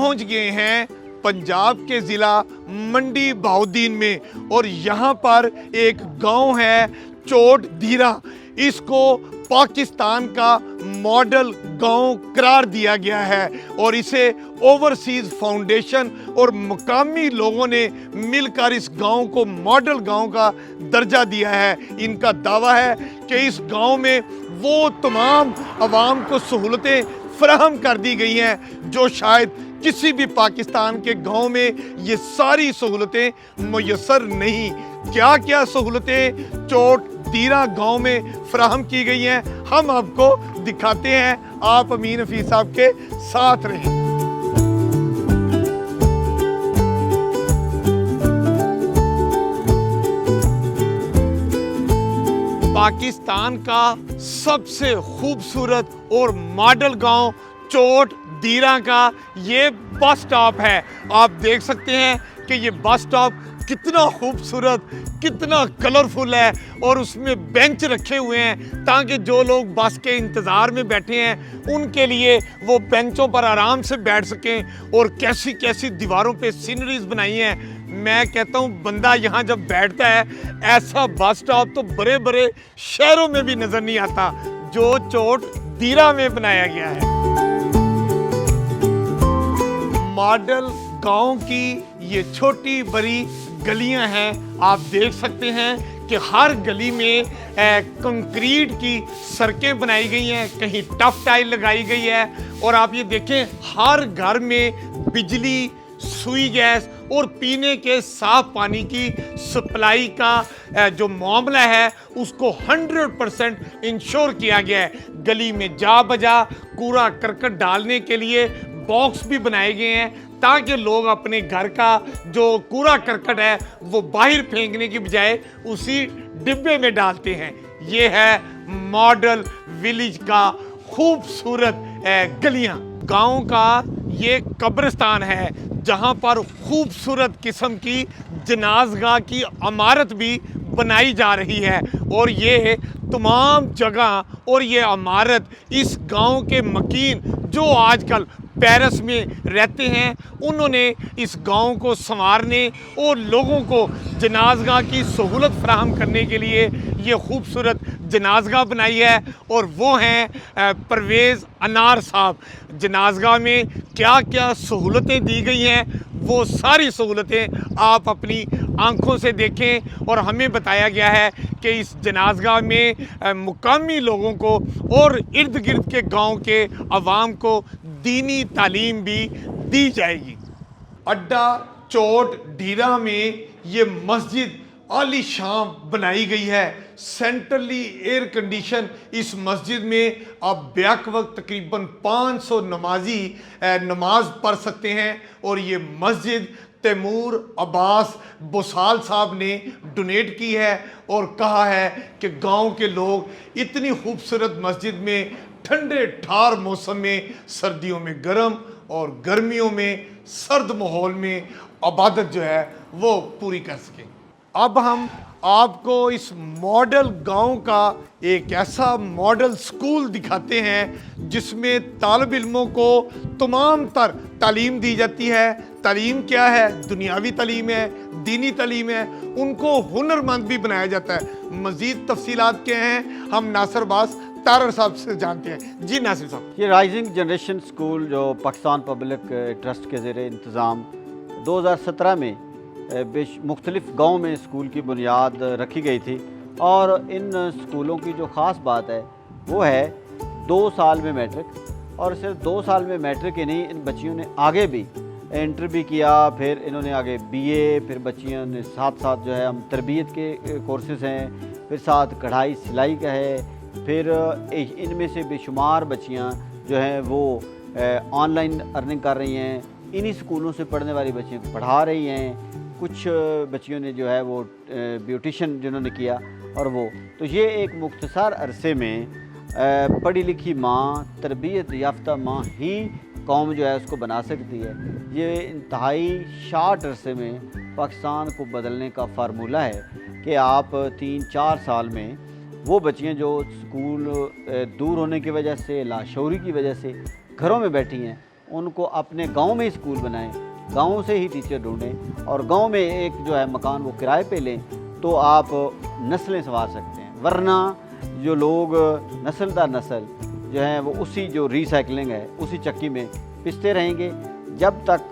पहुंच गए हैं पंजाब के ज़िला मंडी बहाउद्दीन में और यहाँ पर एक गांव है चोट धीरा। इसको पाकिस्तान का मॉडल गांव करार दिया गया है और इसे ओवरसीज फाउंडेशन और मकामी लोगों ने मिलकर इस गांव को मॉडल गांव का दर्जा दिया है। इनका दावा है कि इस गांव में वो तमाम आवाम को सहूलतें फराहम कर दी गई हैं जो शायद किसी भी पाकिस्तान के गांव में ये सारी सहूलतें मुयस्सर नहीं। क्या क्या सहूलतें चोट धीरा गांव में फराहम की गई हैं हम आपको दिखाते हैं। आप अमीन हफीज साहब के साथ रहें। पाकिस्तान का सबसे खूबसूरत और मॉडल गांव चोट धीरा का ये बस स्टॉप है। आप देख सकते हैं कि ये बस स्टॉप कितना खूबसूरत कितना कलरफुल है और उसमें बेंच रखे हुए हैं ताकि जो लोग बस के इंतज़ार में बैठे हैं उनके लिए वो बेंचों पर आराम से बैठ सकें। और कैसी कैसी दीवारों पे सीनरीज बनाई हैं। मैं कहता हूँ बंदा यहाँ जब बैठता है ऐसा बस स्टॉप तो बड़े बड़े शहरों में भी नज़र नहीं आता जो चोट धीरा में बनाया गया है। मॉडल गांव की ये छोटी बड़ी गलियां हैं। आप देख सकते हैं कि हर गली में कंक्रीट की सड़कें बनाई गई हैं, कहीं टफ टाइल लगाई गई है और आप ये देखें हर घर में बिजली सुई गैस और पीने के साफ पानी की सप्लाई का जो मामला है उसको 100% इंश्योर किया गया है। गली में जा बजा कूड़ा करकट डालने के लिए बॉक्स भी बनाए गए हैं ताकि लोग अपने घर का जो कूड़ा करकट है वो बाहर फेंकने की बजाय उसी डिब्बे में डालते हैं। ये है मॉडल विलेज का खूबसूरत गलियां। गांव का ये कब्रिस्तान है जहां पर खूबसूरत किस्म की जनाजगाह की इमारत भी बनाई जा रही है और ये तमाम जगह और ये इमारत इस गांव के मकीन जो आजकल पेरिस में रहते हैं उन्होंने इस गांव को संवारने और लोगों को जनाजगाह की सहूलत फराहम करने के लिए ये खूबसूरत जनाजगाह बनाई है। और वो हैं परवेज़ अनार साहब। जनाजगाह में क्या क्या सहूलतें दी गई हैं वो सारी सहूलतें आप अपनी आंखों से देखें और हमें बताया गया है कि इस जनाजगाह में मुकामी लोगों को और इर्द गिर्द के गांव के अवाम को दीनी तालीम भी दी जाएगी। अड्डा चोट धीरा में ये मस्जिद आलीशान बनाई गई है। सेंट्रली एयर कंडीशन इस मस्जिद में आप बैक वक्त तकरीबन 500 नमाजी नमाज पढ़ सकते हैं और ये मस्जिद तैमूर अब्बास बुसाल साहब ने डोनेट की है और कहा है कि गांव के लोग इतनी खूबसूरत मस्जिद में ठंडे ठार मौसम में सर्दियों में गर्म और गर्मियों में सर्द माहौल में इबादत जो है वो पूरी कर सकें। अब हम आपको इस मॉडल गांव का एक ऐसा मॉडल स्कूल दिखाते हैं जिसमें तालिब इल्मों को तमाम तर तालीम दी जाती है। तालीम क्या है? दुनियावी तालीम है, दीनी तालीम है। उनको हुनरमंद भी बनाया जाता है। मज़ीद तफसीलात क्या हैं हम नासिर अब्बास तारर साहब से जानते हैं। जी नासिर साहब। ये राइजिंग जनरेशन स्कूल जो पाकिस्तान पब्लिक ट्रस्ट के ज़रिए इंतज़ाम 2017 में मुख्तलिफ़ गाँव में स्कूल की बुनियाद रखी गई थी और इन स्कूलों की जो ख़ास बात है वो है 2 साल में मैट्रिक और सिर्फ 2 साल में मैट्रिक ही नहीं, इन बच्चियों ने आगे भी इंटर भी किया, फिर इन्होंने आगे बीए, फिर बच्चियों ने साथ साथ जो है हम तरबियत के कोर्सेज़ हैं, फिर साथ कढ़ाई सिलाई का है, फिर इनमें से बेशुमार बच्चियाँ जो हैं वो ऑनलाइन अर्निंग कर रही हैं। इन्हीं स्कूलों से पढ़ने वाली बच्चियों को पढ़ा रही हैं। कुछ बच्चियों ने जो है वो ब्यूटिशन जिन्होंने किया और वो तो ये एक मुख्तसर अरसे में पढ़ी लिखी माँ, तरबियत याफ्ता माँ ही कौम जो है उसको बना सकती है। ये इंतहाई शार्ट अरसे में पाकिस्तान को बदलने का फार्मूला है कि आप 3-4 साल में वो बच्चियाँ जो स्कूल दूर होने की वजह से, लाशऊरी की वजह से घरों में बैठी हैं, उनको अपने गांव में ही स्कूल बनाएं, गांव से ही टीचर ढूंढें और गांव में एक जो है मकान वो किराए पे लें, तो आप नस्लें संवार सकते हैं। वरना जो लोग नस्ल दर नस्ल जो है वो उसी जो रिसाइकलिंग है उसी चक्की में पिसते रहेंगे। जब तक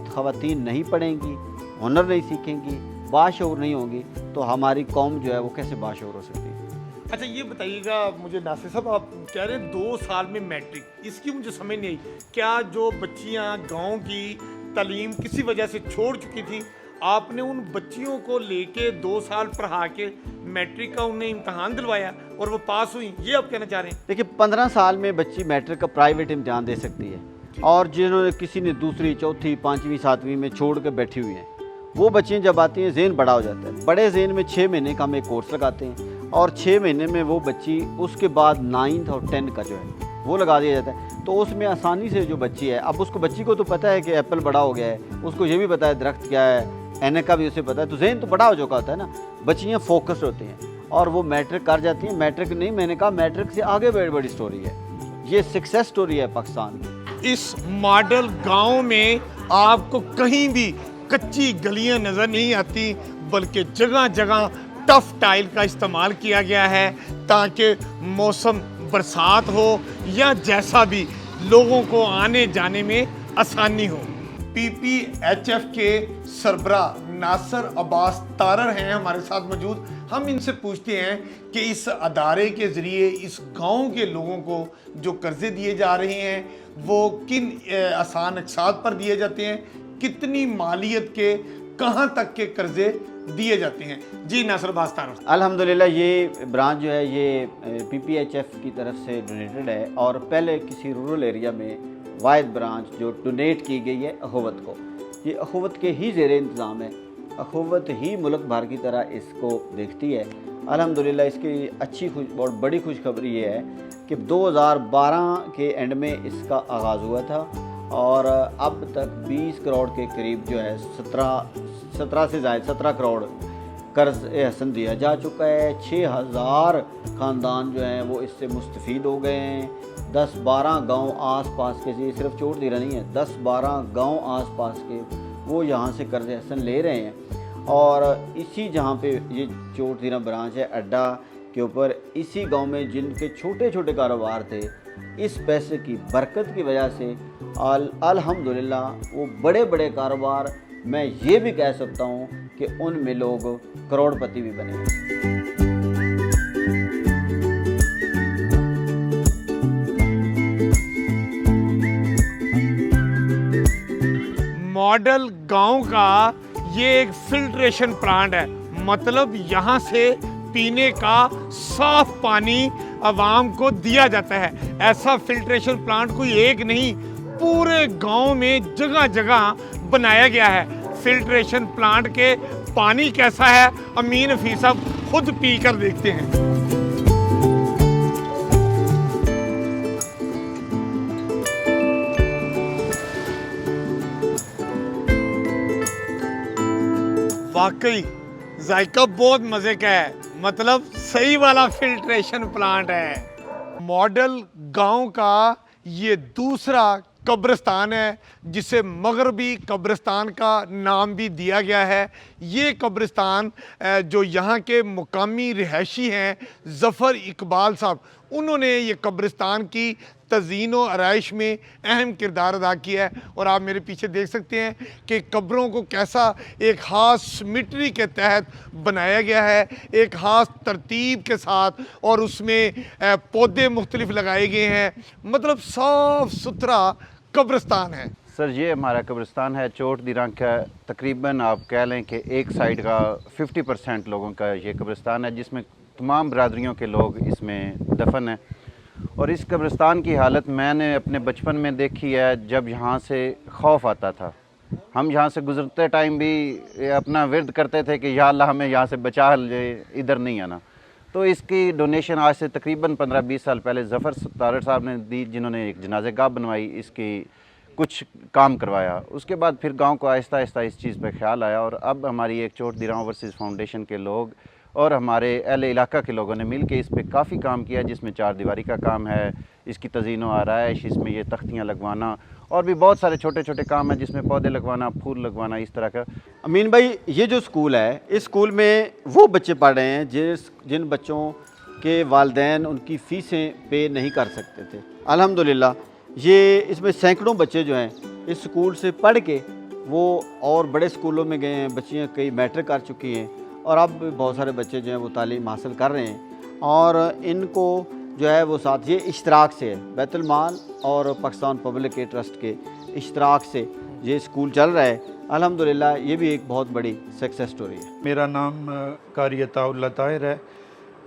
ख़वातीन नहीं पढ़ेंगी, हुनर नहीं सीखेंगी, बाशऊर नहीं होंगी, तो हमारी कौम जो है वो कैसे बाशऊर हो सकती है। अच्छा ये बताइएगा मुझे नासिर साहब, आप कह रहे हैं 2 साल में मैट्रिक, इसकी मुझे समझ नहीं आई। क्या जो बच्चियां गांव की तालीम किसी वजह से छोड़ चुकी थी, आपने उन बच्चियों को लेके 2 साल पढ़ा के मैट्रिक का उन्हें इम्तहान दिलवाया और वो पास हुई, ये आप कहना चाह रहे हैं? देखिए 15 साल में बच्ची मैट्रिक का प्राइवेट इम्तहान दे सकती है, और जिन्होंने किसी ने दूसरी, चौथी, 5वीं, 7वीं में छोड़ के बैठी हुई हैं, वो बच्चियाँ जब आती हैं ज़हन बड़ा हो जाता है। बड़े ज़हन में 6 महीने का हम एक कोर्स लगाते हैं और 6 महीने में वो बच्ची उसके बाद 9th और 10th का जो है वो लगा दिया जाता है। तो उसमें आसानी से जो बच्ची है, अब उसको बच्ची को तो पता है कि एप्पल बड़ा हो गया है, उसको ये भी पता है दरख्त क्या है, एने का भी उसे पता है, तो जहन तो बड़ा हो चुका होता है ना। बच्चियाँ फोकस्ड होती हैं और वो मैट्रिक कर जाती हैं। मैट्रिक नहीं, मैंने कहा मैट्रिक से आगे बड़ी बड़ी स्टोरी है, ये सक्सेस स्टोरी है पाकिस्तान की। इस मॉडल गांव में आपको कहीं भी कच्ची गलियां नज़र नहीं आती, बल्कि जगह जगह टफ टाइल का इस्तेमाल किया गया है ताकि मौसम बरसात हो या जैसा भी लोगों को आने जाने में आसानी हो। PPHF के सरबरा नासिर अब्बास तारर हैं हमारे साथ मौजूद। हम इनसे पूछते हैं कि इस अदारे के ज़रिए इस गांव के लोगों को जो कर्ज़े दिए जा रहे हैं वो किन आसान अक़सात पर दिए जाते हैं, कितनी मालियत के, कहाँ तक के कर्ज़े दिए जाते हैं। जी नासिर अब्बास तारर। अल्हम्दुलिल्लाह ये ब्रांच जो है ये PPHF की तरफ से डोनेटेड है और पहले किसी रूरल एरिया में वाहिद ब्रांच जो डोनेट की गई है अखुवत को। ये अखुवत के ही ज़ेरे इंतज़ाम है, अखुवत ही मुल्क भर की तरह इसको देखती है। अल्हम्दुलिल्लाह इसकी अच्छी बहुत बड़ी खुशखबरी ये है कि 2012 के एंड में इसका आगाज़ हुआ था और अब तक 20 करोड़ के करीब जो है 17 से ज़ायद 17 करोड़ कर्ज एहसन दिया जा चुका है। 6000 ख़ानदान जो हैं वो इससे मुस्तफ़ीद हो गए हैं। 10-12 गांव आस-पास के, ये सिर्फ चोट दीरा नहीं है, 10-12 गांव आस-पास के वो यहाँ से कर्ज एहसन ले रहे हैं। और इसी जहाँ पे ये चोट दीरा ब्रांच है अड्डा के ऊपर, इसी गांव में जिनके छोटे छोटे कारोबार थे, इस पैसे की बरकत की वजह से अल्हम्दुलिल्लाह वो बड़े बड़े कारोबार, मैं ये भी कह सकता हूँ कि उनमें लोग करोड़पति भी बने। मॉडल गांव का ये एक फिल्ट्रेशन प्लांट है, मतलब यहाँ से पीने का साफ पानी आवाम को दिया जाता है। ऐसा फिल्ट्रेशन प्लांट कोई एक नहीं, पूरे गांव में जगह जगह बनाया गया है। फिल्ट्रेशन प्लांट के पानी कैसा है, अमीन हफीज साहब खुद पी कर देखते हैं। वाकई जायका बहुत मजे का है, मतलब सही वाला फिल्ट्रेशन प्लांट है। मॉडल गांव का ये दूसरा कब्रिस्तान है जिसे मगरबी कब्रिस्तान का नाम भी दिया गया है। ये कब्रिस्तान जो यहाँ के मुकामी रिहायशी हैं ज़फ़र इकबाल साहब, उन्होंने ये कब्रिस्तान की तज़ीन व आराइश में अहम किरदार अदा किया है। और आप मेरे पीछे देख सकते हैं कि कब्रों को कैसा एक ख़ास सिमेट्री के तहत बनाया गया है, एक ख़ास तरतीब के साथ, और उसमें पौधे मुख्तलिफ लगाए गए हैं, मतलब साफ़ सुथरा कब्रिस्तान है। सर ये हमारा कब्रिस्तान है चोट दीरा का, तकरीबन आप कह लें कि एक साइड का 50% लोगों का ये कब्रिस्तान है, जिसमें तमाम बरादरियों के लोग इसमें दफन हैं। और इस कब्रिस्तान की हालत मैंने अपने बचपन में देखी है, जब यहाँ से खौफ आता था। हम यहाँ से गुज़रते टाइम भी अपना विर्द करते थे कि या अल्लाह हमें यहाँ से बचा ले, इधर नहीं आना। तो इसकी डोनेशन आज से तकरीबन 15-20 साल पहले ज़फ़र तारर साहब ने दी, जिन्होंने एक जनाज़े गाह बनवाई, इसकी कुछ काम करवाया। उसके बाद फिर गांव को आहिस्ता आहिस्ता इस चीज़ पे ख्याल आया और अब हमारी एक चोट दीरा ओवरसीज़ फाउंडेशन के लोग और हमारे अहले इलाका के लोगों ने मिल के इस पर काफ़ी काम किया, जिसमें चार दीवारी का काम है, इसकी तज़ीन व आराइश, इसमें ये तख्तियाँ लगवाना और भी बहुत सारे छोटे छोटे काम हैं जिसमें पौधे लगवाना, फूल लगवाना, इस तरह का। अमीन भाई, ये जो स्कूल है, इस स्कूल में वो बच्चे पढ़ रहे हैं जिन बच्चों के वालिदैन उनकी फ़ीसें पे नहीं कर सकते थे। अल्हम्दुलिल्लाह ये इसमें सैकड़ों बच्चे जो हैं इस स्कूल से पढ़ के वो और बड़े स्कूलों में गए हैं, बच्चियाँ कई मैट्रिक कर चुकी हैं और अब बहुत सारे बच्चे जो हैं वो तालीम हासिल कर रहे हैं। और इनको जो है वो साथ ये इश्तराक से है, बैतुल माल और पाकिस्तान पब्लिक ट्रस्ट के इश्तराक से ये स्कूल चल रहा है। अल्हम्दुलिल्लाह ये भी एक बहुत बड़ी सक्सेस स्टोरी है। मेरा नाम कारी अताउल्लाह ताहिर है।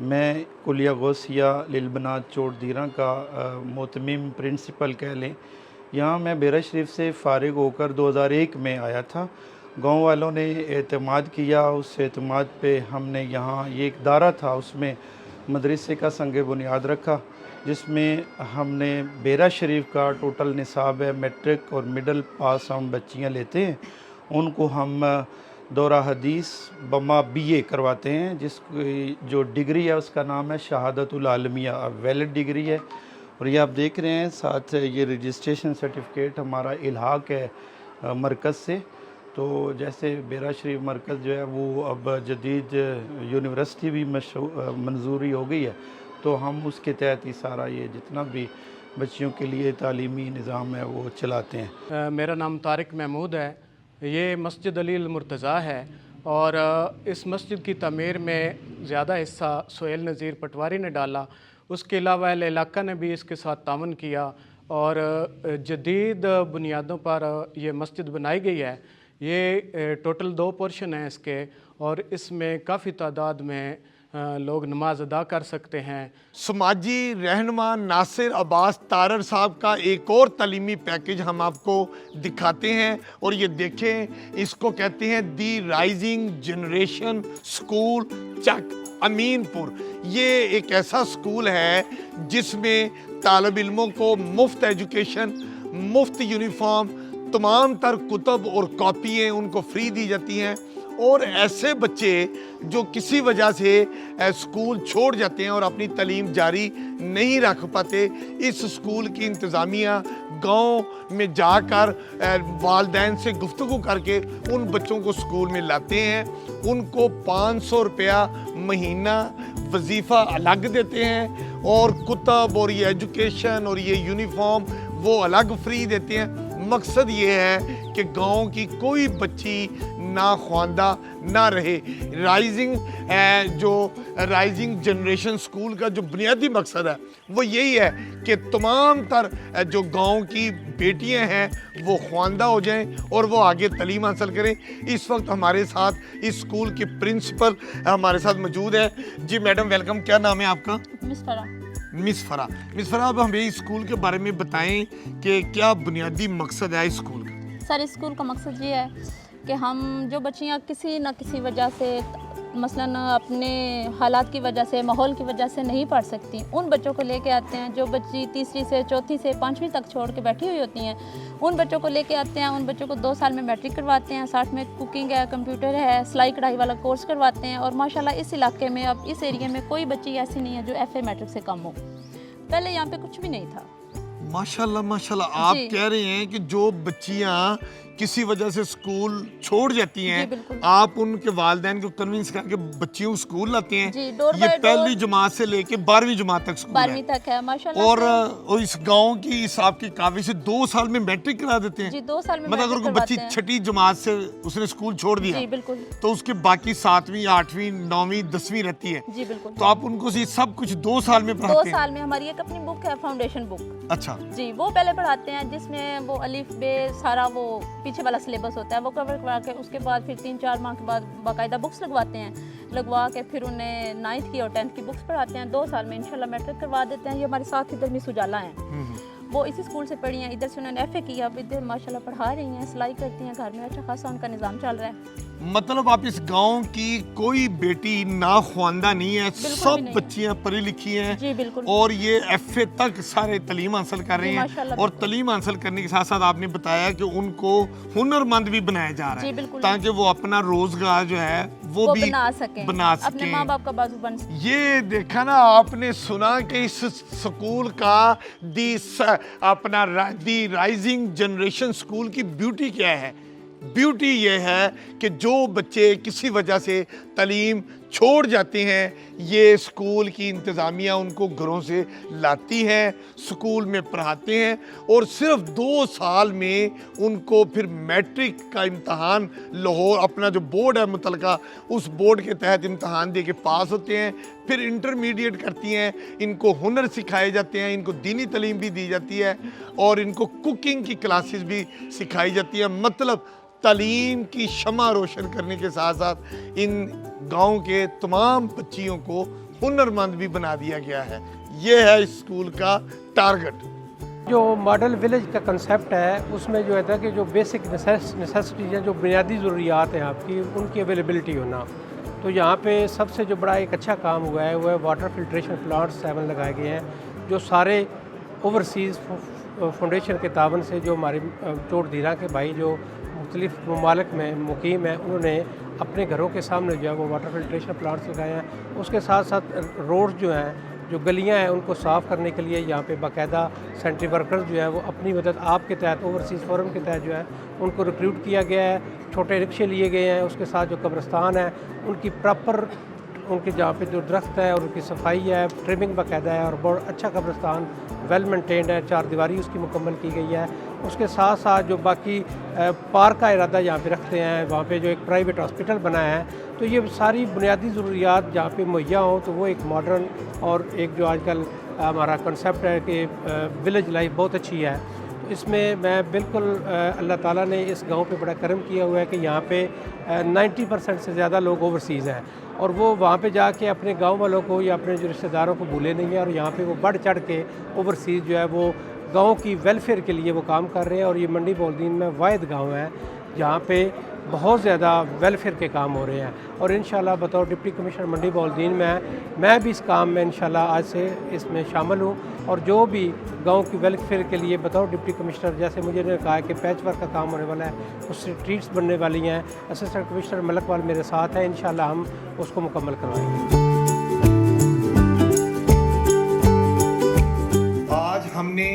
मैं कुलिया गौसिया लिलबनात चोट दीरा का मोतमिम प्रिंसिपल कह लें। यहाँ मैं बेरा शरीफ से फ़ारिग होकर 2001 में आया था। गांव वालों ने एतमाद किया, उस एतमाद पे हमने यहाँ ये एक दारा था उसमें मदरसे का संग बुनियाद रखा, जिसमें हमने बेरा शरीफ का टोटल निसाब है मैट्रिक और मिडल पास हम बच्चियाँ लेते हैं, उनको हम दौरा हदीस बमा BA करवाते हैं, जिसकी जो डिग्री है उसका नाम है शहादतुल आलमिया, वैलिड डिग्री है। और ये आप देख रहे हैं साथ ये रजिस्ट्रेशन सर्टिफिकेट हमारा इल्हाक है मरकज़ से। तो जैसे बेरा शरीफ मरकज़ जो है वो अब जदीद यूनिवर्सिटी भी मंजूरी हो गई है, तो हम उसके तहत ही सारा ये जितना भी बच्चियों के लिए तालीमी निज़ाम है वो चलाते हैं। मेरा नाम तारिक महमूद है। ये मस्जिद अली मुर्तज़ा है और इस मस्जिद की तमीर में ज़्यादा हिस्सा सोहेल नज़ीर पटवारी ने डाला। उसके अलावा अहले इलाका ने भी इसके साथ तावन किया और जदीद बुनियादों पर ये मस्जिद बनाई गई है। ये टोटल 2 पोर्शन हैं इसके और इसमें काफ़ी तादाद में लोग नमाज अदा कर सकते हैं। समाजी रहनुमा नासिर अब्बास तारर साहब का एक और तालीमी पैकेज हम आपको दिखाते हैं और ये देखें, इसको कहते हैं दी राइजिंग जनरेशन स्कूल चक अमीनपुर। ये एक ऐसा स्कूल है जिसमें तालिब इल्मों को मुफ्त एजुकेशन, मुफ्त यूनिफॉर्म, तमाम तर कुतब और कॉपियाँ उनको फ्री दी जाती हैं। और ऐसे बच्चे जो किसी वजह से स्कूल छोड़ जाते हैं और अपनी तालीम जारी नहीं रख पाते, इस स्कूल की इंतज़ामिया गांव में जाकर वालिदैन से गुफ्तगू करके उन बच्चों को स्कूल में लाते हैं। उनको 500 रुपया महीना वजीफ़ा अलग देते हैं और कुतब और ये एजुकेशन और ये यूनिफॉर्म वो अलग फ्री देते हैं। मकसद ये है कि गांव की कोई बच्ची ना ख्वांदा ना रहे। राइजिंग जनरेशन स्कूल का जो बुनियादी मकसद है वो यही है कि तमाम तर जो गांव की बेटियां हैं वो ख्वांदा हो जाएं और वो आगे तालीम हासिल करें। इस वक्त हमारे साथ इस स्कूल की प्रिंसिपल हमारे साथ मौजूद है। जी मैडम वेलकम, क्या नाम है आपका? मिस फरा, अब हमें इस स्कूल के बारे में बताएं कि क्या बुनियादी मकसद है इस स्कूल का? सर, इस स्कूल का मकसद ये है कि हम जो बच्चियाँ किसी न किसी वजह से मसलन अपने हालात की वजह से, माहौल की वजह से नहीं पढ़ सकती, उन बच्चों को लेके आते हैं। जो बच्ची तीसरी से चौथी से 5वीं तक छोड़ के बैठी हुई होती हैं, उन बच्चों को लेके आते हैं। उन बच्चों को 2 साल में मैट्रिक करवाते हैं, साथ में कुकिंग है, कंप्यूटर है, सिलाई कढ़ाई वाला कोर्स करवाते हैं। और माशाल्लाह इस इलाके में, अब इस एरिया में कोई बच्ची ऐसी नहीं है जो FA मैट्रिक से कम हो। पहले यहाँ पे कुछ भी नहीं था। माशाल्लाह आप कह रहे हैं कि जो बच्चियाँ किसी वजह से स्कूल छोड़ जाती हैं, आप उनके वालिदैन को कन्विंस करके बच्चियों को स्कूल लाते हैं। ये पहली जमात से लेके 12वीं जमात तक स्कूल 12वीं तक है माशाल्लाह। और इस गांव की इस आपकी काफी से 2 साल में मैट्रिक करा देते हैं। जी, 2 साल में मतलब अगर कोई बच्ची 6ठी जमात से उसने स्कूल छोड़ दिया, जी बिल्कुल, तो उसके बाकी 7वीं 8वीं 9वीं 10वीं रहती है। जी बिल्कुल। तो आप उनको ये सब कुछ 2 साल में पढ़ाते हैं? 2 साल में हमारी एक अपनी बुक है, फाउंडेशन बुक। अच्छा जी, वो पहले पढ़ाते हैं, जिसमें वो अलिफ बे सारा वो पीछे वाला सिलेबस होता है वो कवर करवा के उसके बाद फिर 3-4 माह के बाद बाकायदा बुक्स लगवाते हैं। लगवा के फिर उन्हें 9th की और 10th की बुक्स पढ़ाते हैं। 2 साल में इंशाल्लाह मैट्रिक करवा देते हैं। ये हमारे साथ इधर मिस उजाला हैं, वो इसी स्कूल से पढ़ी हैं। इधर से उन्होंने FA किया, अब इधर माशाल्लाह पढ़ा रही हैं, सिलाई करती हैं, घर में अच्छा खासा उनका निज़ाम चल रहा है। मतलब आप इस गांव की कोई बेटी ना ख्वांदा नहीं है, सब बच्चियां पढ़ी लिखी हैं। जी बिल्कुल। और ये FA तक सारे तालीम हासिल कर रहे हैं। और तालीम हासिल करने के साथ साथ आपने बताया कि उनको हुनरमंद भी बनाया जा रहा है, ताकि वो अपना रोजगार जो है वो भी बना सकें, अपने माँ बाप का बाजू बन सकें। ये देखा ना आपने, सुना कि इस स्कूल का अपना दी राइजिंग जनरेशन स्कूल की ब्यूटी क्या है। ब्यूटी ये है कि जो बच्चे किसी वजह से तालीम छोड़ जाते हैं, ये स्कूल की इंतज़ामिया उनको घरों से लाती है, स्कूल में पढ़ाते हैं और सिर्फ 2 साल में उनको फिर मैट्रिक का इम्तहान लाहौर अपना जो बोर्ड है मुतलका, उस बोर्ड के तहत इम्तहान दे के पास होते हैं। फिर इंटरमीडिएट करती हैं, इनको हुनर सिखाए जाते हैं, इनको दीनी तालीम भी दी जाती है और इनको कुकिंग की क्लासेस भी सिखाई जाती है। मतलब तालीम की शमा रोशन करने के साथ साथ इन गांव के तमाम बच्चियों को हुनरमंद भी बना दिया गया है। ये है इस स्कूल का टारगेट। जो मॉडल विलेज का कंसेप्ट है उसमें जो है कि जो बेसिक नेसेसिटीज़ हैं, जो बुनियादी ज़रूरियात हैं आपकी, उनकी अवेलेबिलिटी होना। तो यहाँ पे सबसे जो बड़ा एक अच्छा काम हुआ है वो है वाटर फिल्ट्रेशन प्लांट्स 7 लगाए गए हैं, जो सारे ओवरसीज़ फाउंडेशन के तावन से जो हमारे चोट धीरा के भाई जो मुख्तलिफ ममालिक में मुकीम है, उन्होंने अपने घरों के सामने जो है वो वाटर फिल्ट्रेशन प्लांट्स लगाए हैं। उसके साथ साथ रोड्स जो हैं, जो गलियां हैं, उनको साफ़ करने के लिए यहाँ पे बाकायदा सेंट्री वर्कर्स जो है वो अपनी मदद आपके तहत ओवरसीज़ फोरम के तहत जो है उनको रिक्रूट किया गया है। छोटे रिक्शे लिए गए हैं। उसके साथ जो कब्रिस्तान है उनकी प्रॉपर, उनके जहाँ पे जो दरख्त है और उनकी सफाई है, ट्रिमिंग बाकायदा है और बहुत अच्छा कब्रिस्तान वेल मेंटेन्ड है, 4 दीवारी उसकी मुकम्मल की गई है। उसके साथ साथ जो बाकी पार्क का इरादा यहाँ पे रखते हैं, वहाँ पे जो एक प्राइवेट हॉस्पिटल बनाया है, तो ये सारी बुनियादी ज़रूरियात जहाँ पे मुहैया हों, तो वो एक मॉडर्न और एक जो आजकल हमारा कंसेप्ट है कि विलेज लाइफ बहुत अच्छी है। तो इसमें मैं बिल्कुल अल्लाह ताला ने इस गांव पे बड़ा करम किया हुआ है कि यहाँ पे 90% से ज़्यादा लोग ओवरसीज़ हैं और वो वहाँ पे जाके अपने गांव वालों को या अपने जो रिश्तेदारों को भूले नहीं हैं और यहाँ पे वो बढ़ चढ़ के ओवरसीज़ जो है वो गांव की वेलफेयर के लिए वो काम कर रहे हैं। और ये मंडी बौलदीन में वाहिद गांव है जहाँ पे बहुत ज़्यादा वेलफेयर के काम हो रहे हैं और इंशाल्लाह बतौर डिप्टी कमिश्नर मंडी बौलदीन में मैं भी इस काम में इंशाल्लाह आज से इसमें शामिल हूँ और जो भी गांव की वेलफेयर के लिए बतौर डिप्टी कमिश्नर, जैसे मुझे ने कहा कि पैच वर्क का काम होने वाला है, उस स्ट्रीट्स बनने वाली हैं, असिस्टेंट कमिश्नर मलकवाल मेरे साथ है, इंशाल्लाह हम उसको मुकम्मल करवाएंगे। आज हमने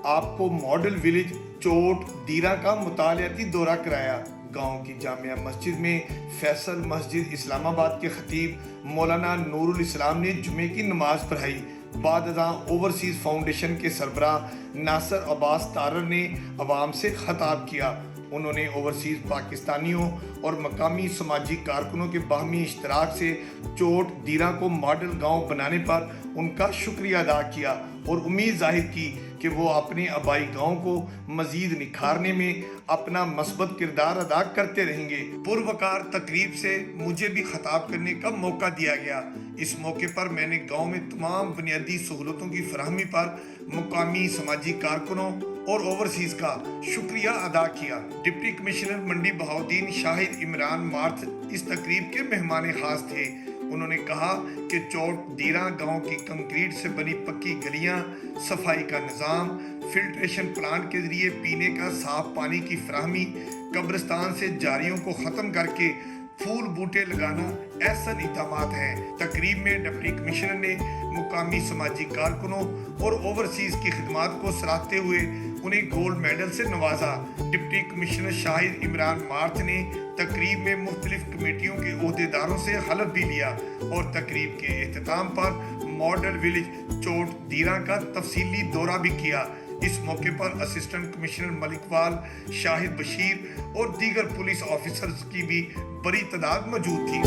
आपको मॉडल विलेज चोट दीरा का मुतालियाती दौरा कराया। गांव की जामिया मस्जिद में फैसल मस्जिद इस्लामाबाद के खतीब मौलाना नूरुल इस्लाम ने जुमे की नमाज पढ़ाई। बाद ओवरसीज़ फाउंडेशन के सरबराह नासर अब्बास तारर ने अवाम से खताब किया। उन्होंने ओवरसीज़ पाकिस्तानियों और मकामी समाजी कारकुनों के बाहमी इश्तराक से चोट दीरा को मॉडल गांव बनाने पर उनका शुक्रिया अदा किया और उम्मीद जाहिर की कि वो अपने आबाई गांव को मजीद निखारने में अपना मस्बत किरदार अदा करते रहेंगे। पुरवकार तकरीब से मुझे भी खताब करने का मौका दिया गया। इस मौके पर मैंने गांव में तमाम बुनियादी सहूलतों की फराहमी पर मुकामी समाजी कारकुनों और ओवरसीज़ का शुक्रिया अदा किया। डिप्टी कमिश्नर मंडी बहाउद्दीन शाहिद इमरान मार्थ इस तकरीब के मेहमान खास थे। उन्होंने कहा कि चोट दीरा गांव की कंक्रीट से बनी पक्की गलियां, सफाई का निज़ाम, फिल्ट्रेशन प्लांट के जरिए पीने का साफ पानी की फराहमी, कब्रिस्तान से जारियों को ख़त्म करके फूल बूटे लगाना ऐसा इक़दामात हैं। तकरीब में डिप्टी कमिश्नर ने मुकामी समाजी कारकुनों और ओवरसीज़ की खिदमात को सराहते हुए उन्हें गोल्ड मेडल से नवाजा। Deputy commissioner Shahid Imran math ने तकरीब में मुख्तलिफ कमेटियों के ओहदेदारों से हलफ भी लिया और तकरीब के एहतमाम पर मॉडल विलेज चोट दीरा का तफसीली दौरा भी किया। इस मौके पर असिस्टेंट कमिश्नर मलिकवाल, शाहिद बशीर और दीगर पुलिस ऑफिसर्स की भी बड़ी तादाद मौजूद थी।